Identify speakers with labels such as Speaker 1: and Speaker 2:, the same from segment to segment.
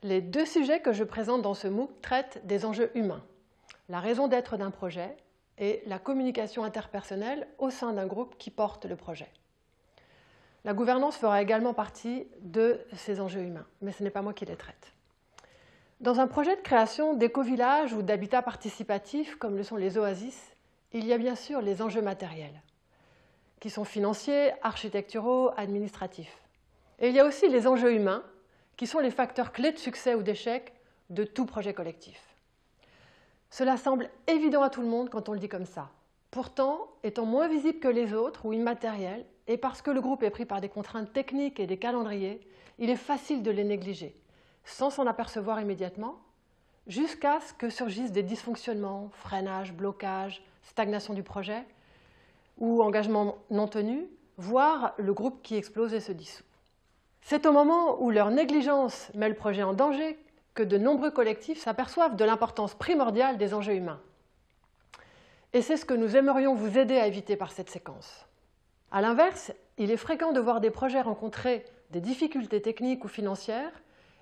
Speaker 1: Les deux sujets que je présente dans ce MOOC traitent des enjeux humains, la raison d'être d'un projet et la communication interpersonnelle au sein d'un groupe qui porte le projet. La gouvernance fera également partie de ces enjeux humains, mais ce n'est pas moi qui les traite. Dans un projet de création d'éco-villages ou d'habitat participatif, comme le sont les oasis, il y a bien sûr les enjeux matériels, qui sont financiers, architecturaux, administratifs. Et il y a aussi les enjeux humains, qui sont les facteurs clés de succès ou d'échec de tout projet collectif. Cela semble évident à tout le monde quand on le dit comme ça. Pourtant, étant moins visible que les autres ou immatériels, et parce que le groupe est pris par des contraintes techniques et des calendriers, il est facile de les négliger, sans s'en apercevoir immédiatement, jusqu'à ce que surgissent des dysfonctionnements, freinage, blocage, stagnation du projet, ou engagement non tenu, voire le groupe qui explose et se dissout. C'est au moment où leur négligence met le projet en danger que de nombreux collectifs s'aperçoivent de l'importance primordiale des enjeux humains. Et c'est ce que nous aimerions vous aider à éviter par cette séquence. A l'inverse, il est fréquent de voir des projets rencontrer des difficultés techniques ou financières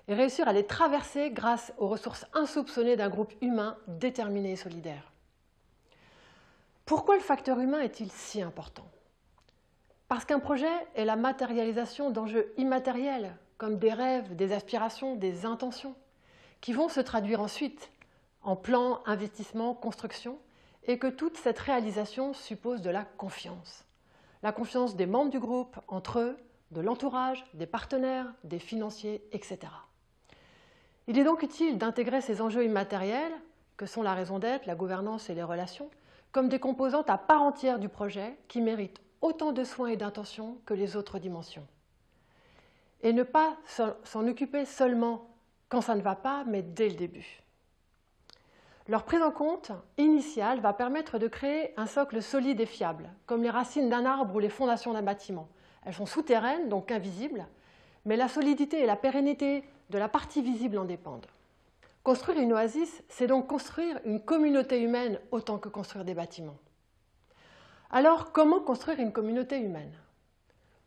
Speaker 1: et réussir à les traverser grâce aux ressources insoupçonnées d'un groupe humain déterminé et solidaire. Pourquoi le facteur humain est-il si important ? Parce qu'un projet est la matérialisation d'enjeux immatériels, comme des rêves, des aspirations, des intentions, qui vont se traduire ensuite en plans, investissements, construction, et que toute cette réalisation suppose de la confiance. La confiance des membres du groupe, entre eux, de l'entourage, des partenaires, des financiers, etc. Il est donc utile d'intégrer ces enjeux immatériels, que sont la raison d'être, la gouvernance et les relations, comme des composantes à part entière du projet qui méritent autant de soins et d'intention que les autres dimensions. Et ne pas s'en occuper seulement quand ça ne va pas, mais dès le début. Leur prise en compte initiale va permettre de créer un socle solide et fiable, comme les racines d'un arbre ou les fondations d'un bâtiment. Elles sont souterraines, donc invisibles, mais la solidité et la pérennité de la partie visible en dépendent. Construire une oasis, c'est donc construire une communauté humaine autant que construire des bâtiments. Alors, comment construire une communauté humaine ?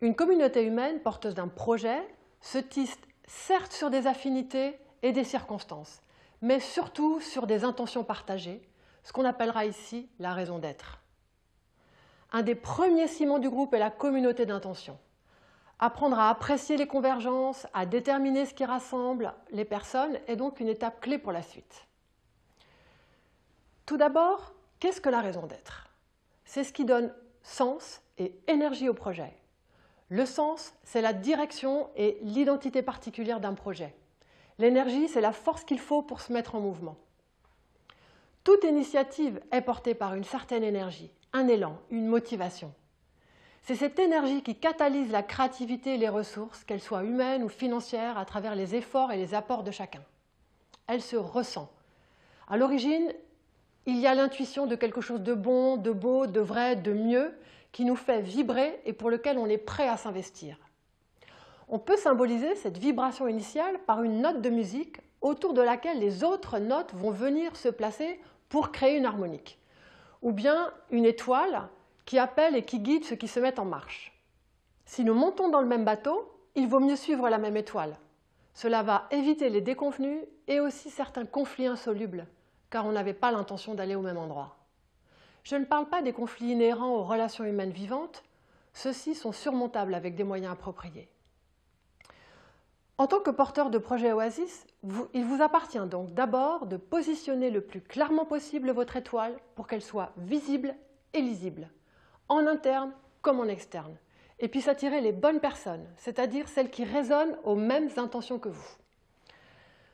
Speaker 1: Une communauté humaine, porteuse d'un projet, se tisse certes sur des affinités et des circonstances, mais surtout sur des intentions partagées, ce qu'on appellera ici la raison d'être. Un des premiers ciments du groupe est la communauté d'intention. Apprendre à apprécier les convergences, à déterminer ce qui rassemble les personnes est donc une étape clé pour la suite. Tout d'abord, qu'est-ce que la raison d'être ? C'est ce qui donne sens et énergie au projet. Le sens, c'est la direction et l'identité particulière d'un projet. L'énergie, c'est la force qu'il faut pour se mettre en mouvement. Toute initiative est portée par une certaine énergie, un élan, une motivation. C'est cette énergie qui catalyse la créativité et les ressources, qu'elles soient humaines ou financières, à travers les efforts et les apports de chacun. Elle se ressent. À l'origine, il y a l'intuition de quelque chose de bon, de beau, de vrai, de mieux, qui nous fait vibrer et pour lequel on est prêt à s'investir. On peut symboliser cette vibration initiale par une note de musique autour de laquelle les autres notes vont venir se placer pour créer une harmonique. Ou bien une étoile qui appelle et qui guide ceux qui se mettent en marche. Si nous montons dans le même bateau, il vaut mieux suivre la même étoile. Cela va éviter les déconvenus et aussi certains conflits insolubles, car on n'avait pas l'intention d'aller au même endroit. Je ne parle pas des conflits inhérents aux relations humaines vivantes, ceux-ci sont surmontables avec des moyens appropriés. En tant que porteur de projet Oasis, il vous appartient donc d'abord de positionner le plus clairement possible votre étoile pour qu'elle soit visible et lisible, en interne comme en externe, et puis s'attirer les bonnes personnes, c'est-à-dire celles qui résonnent aux mêmes intentions que vous.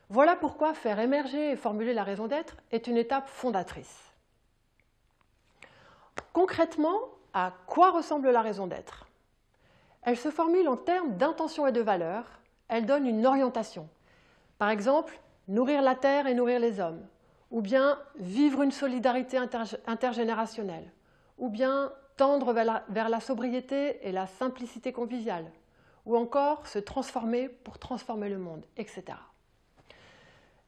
Speaker 1: Voilà pourquoi faire émerger et formuler la raison d'être est une étape fondatrice. Concrètement, à quoi ressemble la raison d'être ? Elle se formule en termes d'intention et de valeur, elle donne une orientation. Par exemple, nourrir la terre et nourrir les hommes, ou bien vivre une solidarité intergénérationnelle, ou bien tendre vers la sobriété et la simplicité conviviale, ou encore se transformer pour transformer le monde, etc.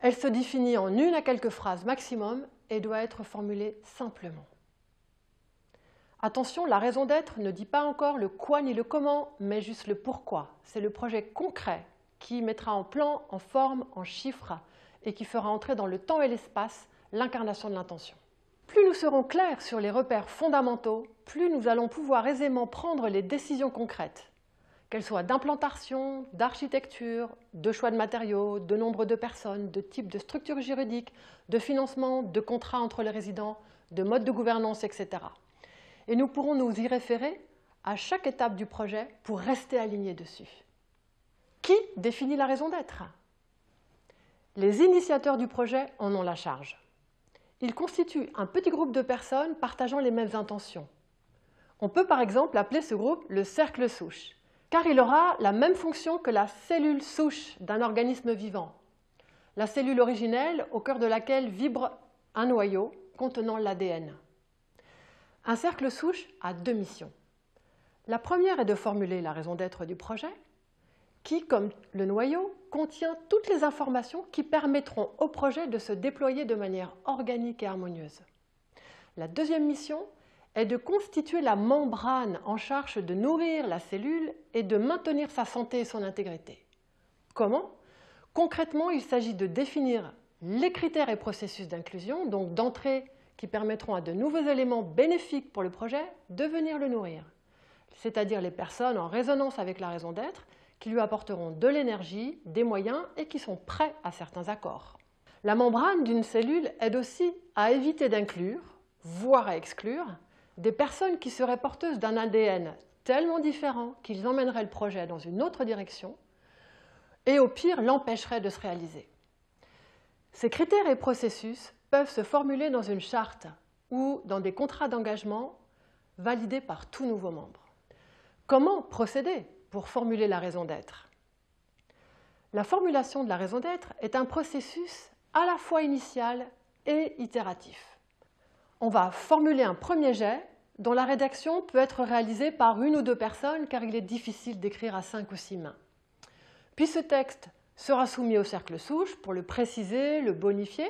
Speaker 1: Elle se définit en une à quelques phrases maximum et doit être formulée simplement. Attention, la raison d'être ne dit pas encore le quoi ni le comment, mais juste le pourquoi. C'est le projet concret qui mettra en plan, en forme, en chiffres et qui fera entrer dans le temps et l'espace l'incarnation de l'intention. Plus nous serons clairs sur les repères fondamentaux, plus nous allons pouvoir aisément prendre les décisions concrètes, qu'elles soient d'implantation, d'architecture, de choix de matériaux, de nombre de personnes, de type de structure juridique, de financement, de contrats entre les résidents, de mode de gouvernance, etc. Et nous pourrons nous y référer à chaque étape du projet pour rester alignés dessus. Qui définit la raison d'être? Les initiateurs du projet en ont la charge. Ils constituent un petit groupe de personnes partageant les mêmes intentions. On peut par exemple appeler ce groupe le cercle souche, car il aura la même fonction que la cellule souche d'un organisme vivant, la cellule originelle au cœur de laquelle vibre un noyau contenant l'ADN. Un cercle souche a deux missions. La première est de formuler la raison d'être du projet, qui, comme le noyau, contient toutes les informations qui permettront au projet de se déployer de manière organique et harmonieuse. La deuxième mission est de constituer la membrane en charge de nourrir la cellule et de maintenir sa santé et son intégrité. Comment? Concrètement, il s'agit de définir les critères et processus d'inclusion, donc d'entrée, qui permettront à de nouveaux éléments bénéfiques pour le projet de venir le nourrir, c'est-à-dire les personnes en résonance avec la raison d'être, qui lui apporteront de l'énergie, des moyens et qui sont prêts à certains accords. La membrane d'une cellule aide aussi à éviter d'inclure, voire à exclure, des personnes qui seraient porteuses d'un ADN tellement différent qu'ils emmèneraient le projet dans une autre direction et au pire l'empêcheraient de se réaliser. Ces critères et processus peuvent se formuler dans une charte ou dans des contrats d'engagement validés par tout nouveau membre. Comment procéder pour formuler la raison d'être? La formulation de la raison d'être est un processus à la fois initial et itératif. On va formuler un premier jet dont la rédaction peut être réalisée par une ou deux personnes car il est difficile d'écrire à 5 ou 6 mains. Puis ce texte sera soumis au cercle souche pour le préciser, le bonifier.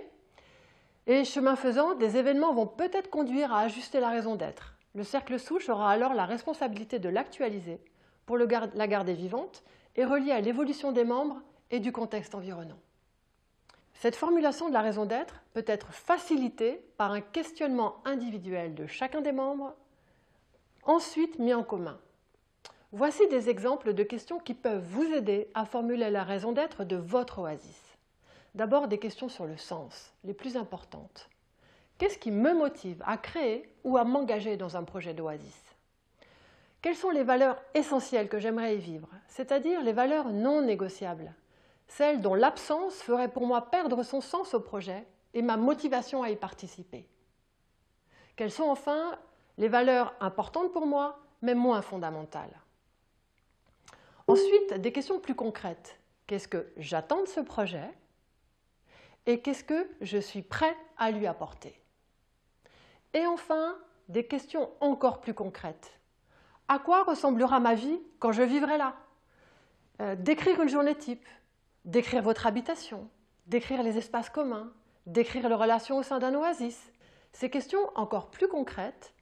Speaker 1: Et chemin faisant, des événements vont peut-être conduire à ajuster la raison d'être. Le cercle souche aura alors la responsabilité de l'actualiser pour la garder vivante et reliée à l'évolution des membres et du contexte environnant. Cette formulation de la raison d'être peut être facilitée par un questionnement individuel de chacun des membres, ensuite mis en commun. Voici des exemples de questions qui peuvent vous aider à formuler la raison d'être de votre oasis. D'abord, des questions sur le sens, les plus importantes. Qu'est-ce qui me motive à créer ou à m'engager dans un projet d'oasis? Quelles sont les valeurs essentielles que j'aimerais y vivre, c'est-à-dire les valeurs non négociables, celles dont l'absence ferait pour moi perdre son sens au projet et ma motivation à y participer? Quelles sont enfin les valeurs importantes pour moi, mais moins fondamentales? Ensuite, des questions plus concrètes. Qu'est-ce que j'attends de ce projet? Et qu'est-ce que je suis prêt à lui apporter? Et enfin, des questions encore plus concrètes. À quoi ressemblera ma vie quand je vivrai là? Décrire une journée type, décrire votre habitation, décrire les espaces communs, décrire les relations au sein d'un oasis. Ces questions encore plus concrètes,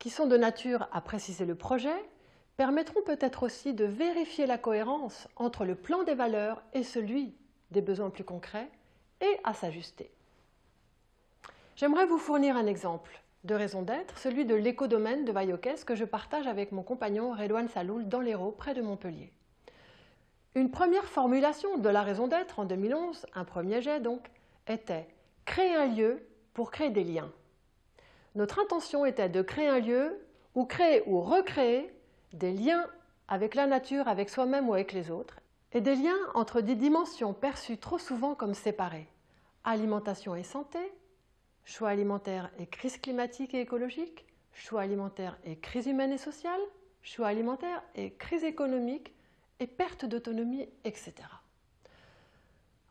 Speaker 1: qui sont de nature à préciser le projet, permettront peut-être aussi de vérifier la cohérence entre le plan des valeurs et celui des besoins plus concrets et à s'ajuster. J'aimerais vous fournir un exemple de raison d'être, celui de l'écodomaine de Vaillocès que je partage avec mon compagnon Redouane Saloul dans l'Hérault, près de Montpellier. Une première formulation de la raison d'être en 2011, un premier jet donc, était « créer un lieu pour créer des liens ». Notre intention était de créer un lieu où créer ou recréer des liens avec la nature, avec soi-même ou avec les autres, et des liens entre des dimensions perçues trop souvent comme séparées. Alimentation et santé, choix alimentaire et crise climatique et écologique, choix alimentaire et crise humaine et sociale, choix alimentaire et crise économique et perte d'autonomie, etc.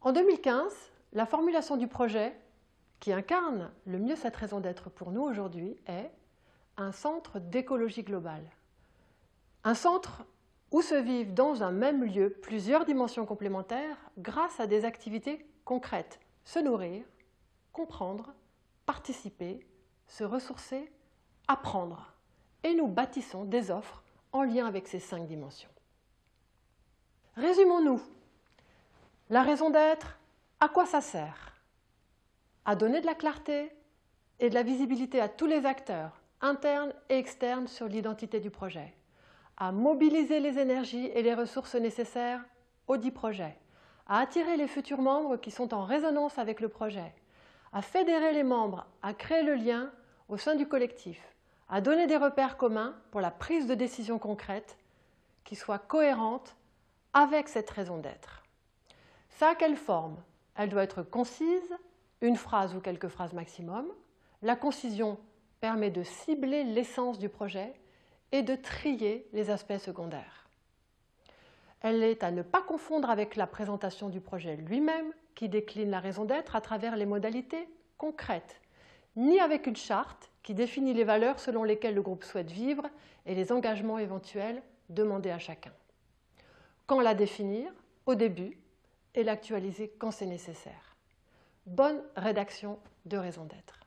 Speaker 1: En 2015, la formulation du projet, qui incarne le mieux cette raison d'être pour nous aujourd'hui, est un centre d'écologie globale. Un centre où se vivent dans un même lieu plusieurs dimensions complémentaires grâce à des activités concrètes, se nourrir, comprendre, participer, se ressourcer, apprendre. Et nous bâtissons des offres en lien avec ces 5 dimensions. Résumons-nous. La raison d'être, à quoi ça sert? À donner de la clarté et de la visibilité à tous les acteurs, internes et externes, sur l'identité du projet, à mobiliser les énergies et les ressources nécessaires au dit projet, à attirer les futurs membres qui sont en résonance avec le projet, à fédérer les membres, à créer le lien au sein du collectif, à donner des repères communs pour la prise de décision concrète qui soit cohérente avec cette raison d'être. Ça a quelle forme? Elle doit être concise, une phrase ou quelques phrases maximum. La concision permet de cibler l'essence du projet et de trier les aspects secondaires. Elle est à ne pas confondre avec la présentation du projet lui-même, qui décline la raison d'être à travers les modalités concrètes, ni avec une charte qui définit les valeurs selon lesquelles le groupe souhaite vivre et les engagements éventuels demandés à chacun. Quand la définir au début et l'actualiser quand c'est nécessaire. Bonne rédaction de raison d'être.